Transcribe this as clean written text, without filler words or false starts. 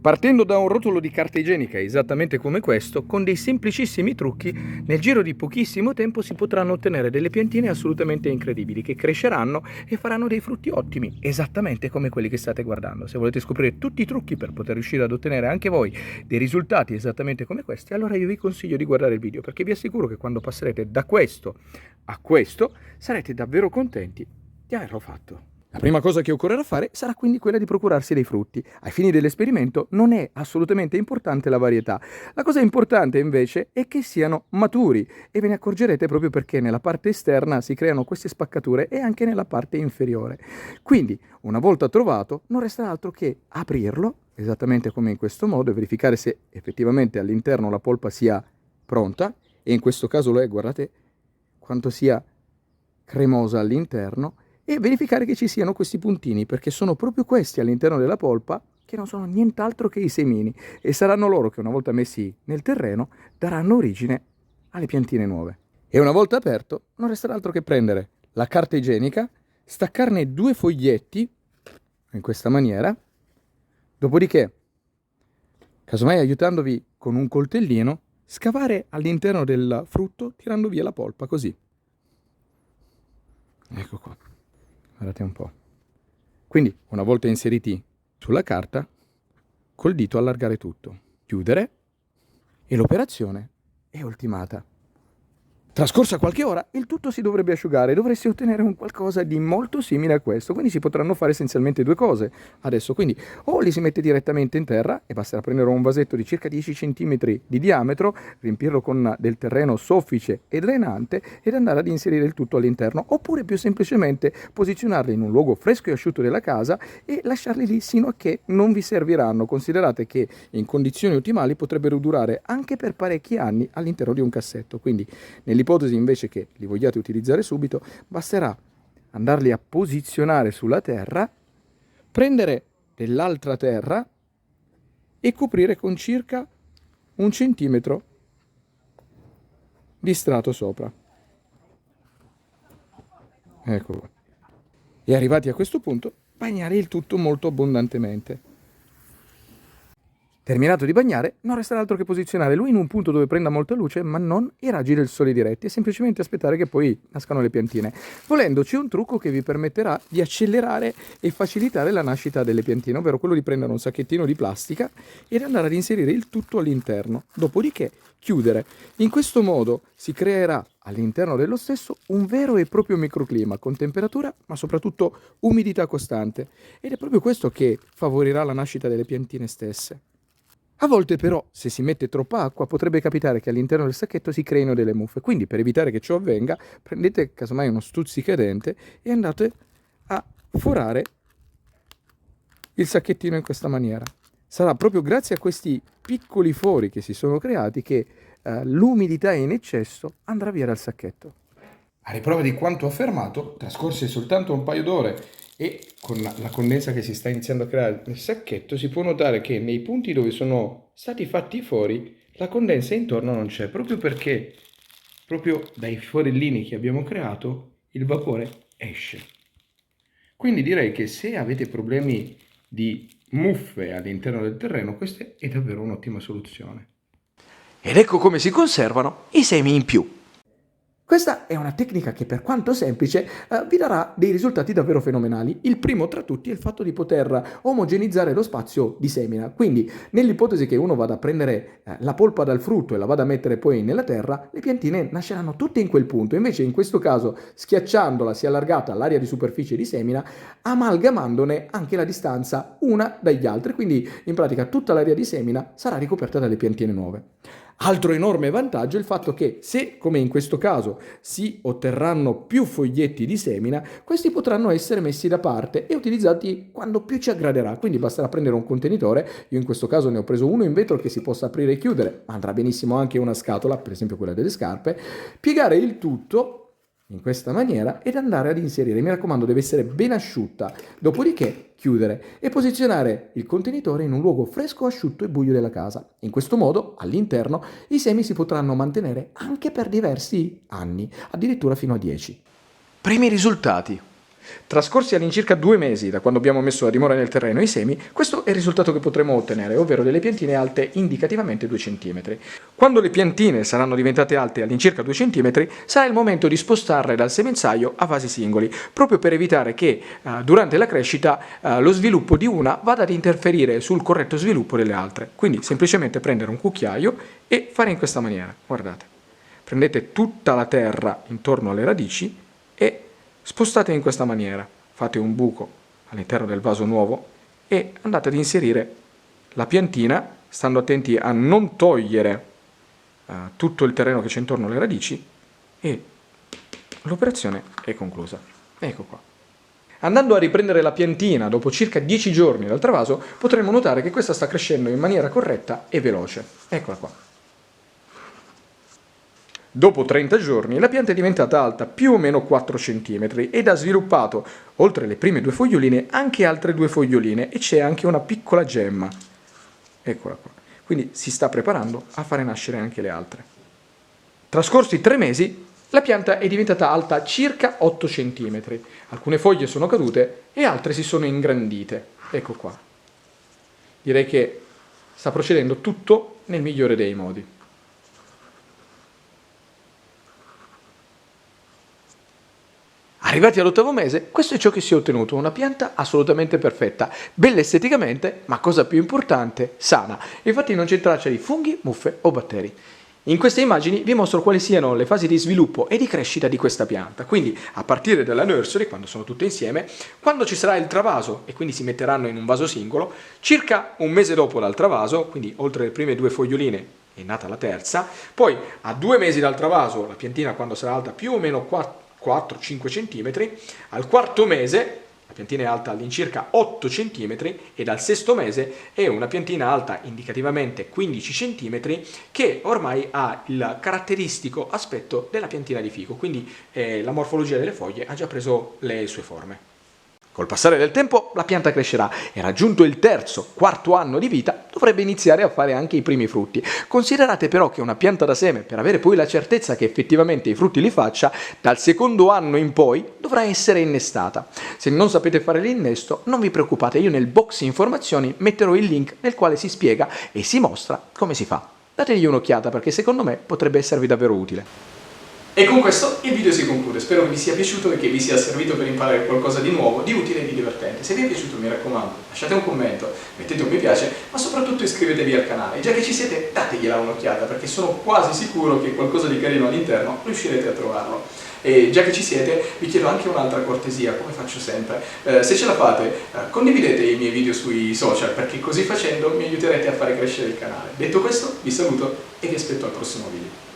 Partendo da un rotolo di carta igienica esattamente come questo, con dei semplicissimi trucchi, nel giro di pochissimo tempo si potranno ottenere delle piantine assolutamente incredibili che cresceranno e faranno dei frutti ottimi, esattamente come quelli che state guardando. Se volete scoprire tutti i trucchi per poter riuscire ad ottenere anche voi dei risultati esattamente come questi, allora io vi consiglio di guardare il video, perché vi assicuro che quando passerete da questo a questo sarete davvero contenti di averlo fatto. La prima cosa che occorrerà fare sarà quindi quella di procurarsi dei frutti. Ai fini dell'esperimento non è assolutamente importante la varietà. La cosa importante invece è che siano maturi e ve ne accorgerete proprio perché nella parte esterna si creano queste spaccature e anche nella parte inferiore. Quindi, una volta trovato, non resterà altro che aprirlo, esattamente come in questo modo, e verificare se effettivamente all'interno la polpa sia pronta, e in questo caso lo è, guardate quanto sia cremosa all'interno, e verificare che ci siano questi puntini, perché sono proprio questi all'interno della polpa che non sono nient'altro che i semini e saranno loro che una volta messi nel terreno daranno origine alle piantine nuove. E una volta aperto non resterà altro che prendere la carta igienica, staccarne 2 foglietti in questa maniera, dopodiché, casomai aiutandovi con un coltellino, scavare all'interno del frutto tirando via la polpa così. Ecco qua. Guardate un po'. Quindi, una volta inseriti sulla carta, col dito allargare tutto, chiudere e l'operazione è ultimata. Trascorsa qualche ora, il tutto si dovrebbe asciugare e dovresti ottenere un qualcosa di molto simile a questo. Quindi si potranno fare essenzialmente 2 cose adesso. Quindi o li si mette direttamente in terra e basterà prendere un vasetto di circa 10 cm di diametro, riempirlo con del terreno soffice e drenante ed andare ad inserire il tutto all'interno, oppure più semplicemente posizionarli in un luogo fresco e asciutto della casa e lasciarli lì sino a che non vi serviranno. Considerate che in condizioni ottimali potrebbero durare anche per parecchi anni all'interno di un cassetto. Quindi nell'ipotesi invece che li vogliate utilizzare subito, basterà andarli a posizionare sulla terra, prendere dell'altra terra e coprire con circa 1 centimetro di strato sopra. Ecco qua. E arrivati a questo punto, bagnare il tutto molto abbondantemente. Terminato di bagnare, non resterà altro che posizionare lui in un punto dove prenda molta luce, ma non i raggi del sole diretti, e semplicemente aspettare che poi nascano le piantine. Volendo, c'è un trucco che vi permetterà di accelerare e facilitare la nascita delle piantine, ovvero quello di prendere un sacchettino di plastica ed andare ad inserire il tutto all'interno. Dopodiché chiudere. In questo modo si creerà all'interno dello stesso un vero e proprio microclima con temperatura ma soprattutto umidità costante, ed è proprio questo che favorirà la nascita delle piantine stesse. A volte però, se si mette troppa acqua, potrebbe capitare che all'interno del sacchetto si creino delle muffe. Quindi, per evitare che ciò avvenga, prendete casomai uno stuzzicadente e andate a forare il sacchettino in questa maniera. Sarà proprio grazie a questi piccoli fori che si sono creati che l'umidità in eccesso andrà via dal sacchetto. A riprova di quanto affermato, trascorse soltanto un paio d'ore e con la condensa che si sta iniziando a creare nel sacchetto, si può notare che nei punti dove sono stati fatti i fori, la condensa intorno non c'è, proprio perché proprio dai forellini che abbiamo creato il vapore esce. Quindi direi che se avete problemi di muffe all'interno del terreno, questa è davvero un'ottima soluzione. Ed ecco come si conservano i semi in più. Questa è una tecnica che, per quanto semplice, vi darà dei risultati davvero fenomenali. Il primo tra tutti è il fatto di poter omogenizzare lo spazio di semina. Quindi, nell'ipotesi che uno vada a prendere la polpa dal frutto e la vada a mettere poi nella terra, le piantine nasceranno tutte in quel punto. Invece, in questo caso, schiacciandola si è allargata l'area di superficie di semina, amalgamandone anche la distanza una dagli altri. Quindi, in pratica, tutta l'area di semina sarà ricoperta dalle piantine nuove. Altro enorme vantaggio è il fatto che se, come in questo caso, si otterranno più foglietti di semina, questi potranno essere messi da parte e utilizzati quando più ci aggraderà. Quindi basterà prendere un contenitore, io in questo caso ne ho preso uno in vetro che si possa aprire e chiudere, ma andrà benissimo anche una scatola, per esempio quella delle scarpe, piegare il tutto in questa maniera ed andare ad inserire. Mi raccomando, deve essere ben asciutta, dopodiché chiudere e posizionare il contenitore in un luogo fresco, asciutto e buio della casa. In questo modo, all'interno, i semi si potranno mantenere anche per diversi anni, addirittura fino a 10. Primi risultati. Trascorsi all'incirca 2 mesi da quando abbiamo messo a dimora nel terreno i semi, questo è il risultato che potremo ottenere, ovvero delle piantine alte indicativamente 2 cm. Quando le piantine saranno diventate alte all'incirca 2 cm, sarà il momento di spostarle dal semenzaio a vasi singoli, proprio per evitare che durante la crescita lo sviluppo di una vada ad interferire sul corretto sviluppo delle altre. Quindi semplicemente prendere un cucchiaio e fare in questa maniera, guardate. Prendete tutta la terra intorno alle radici e spostate in questa maniera, fate un buco all'interno del vaso nuovo e andate ad inserire la piantina, stando attenti a non togliere tutto il terreno che c'è intorno alle radici, e l'operazione è conclusa. Ecco qua. Andando a riprendere la piantina dopo circa 10 giorni dal travaso, potremo notare che questa sta crescendo in maniera corretta e veloce. Eccola qua. Dopo 30 giorni la pianta è diventata alta più o meno 4 cm ed ha sviluppato, oltre le prime 2 foglioline, anche altre 2 foglioline e c'è anche una piccola gemma. Eccola qua. Quindi si sta preparando a fare nascere anche le altre. Trascorsi 3 mesi, la pianta è diventata alta circa 8 cm. Alcune foglie sono cadute e altre si sono ingrandite. Ecco qua. Direi che sta procedendo tutto nel migliore dei modi. Arrivati all'8° mese, questo è ciò che si è ottenuto, una pianta assolutamente perfetta, bella esteticamente, ma cosa più importante, sana. Infatti non c'è traccia di funghi, muffe o batteri. In queste immagini vi mostro quali siano le fasi di sviluppo e di crescita di questa pianta, quindi a partire dalla nursery, quando sono tutte insieme, quando ci sarà il travaso e quindi si metteranno in un vaso singolo, circa un mese dopo dal travaso, quindi oltre le prime 2 foglioline è nata la terza, poi a 2 mesi dal travaso la piantina quando sarà alta più o meno 4-5 cm, al 4° mese la piantina è alta all'incirca 8 cm e dal 6° mese è una piantina alta indicativamente 15 cm che ormai ha il caratteristico aspetto della piantina di fico, quindi la morfologia delle foglie ha già preso le sue forme. Col passare del tempo la pianta crescerà e raggiunto il 3-4 anno di vita dovrebbe iniziare a fare anche i primi frutti. Considerate però che una pianta da seme, per avere poi la certezza che effettivamente i frutti li faccia, dal 2° anno in poi dovrà essere innestata. Se non sapete fare l'innesto non vi preoccupate, io nel box informazioni metterò il link nel quale si spiega e si mostra come si fa. Dategli un'occhiata perché secondo me potrebbe esservi davvero utile. E con questo il video si conclude, spero che vi sia piaciuto e che vi sia servito per imparare qualcosa di nuovo, di utile e di divertente. Se vi è piaciuto mi raccomando, lasciate un commento, mettete un mi piace, ma soprattutto iscrivetevi al canale. E già che ci siete, dategliela un'occhiata perché sono quasi sicuro che qualcosa di carino all'interno riuscirete a trovarlo. E già che ci siete, vi chiedo anche un'altra cortesia, come faccio sempre. Se ce la fate, condividete i miei video sui social, perché così facendo mi aiuterete a fare crescere il canale. Detto questo, vi saluto e vi aspetto al prossimo video.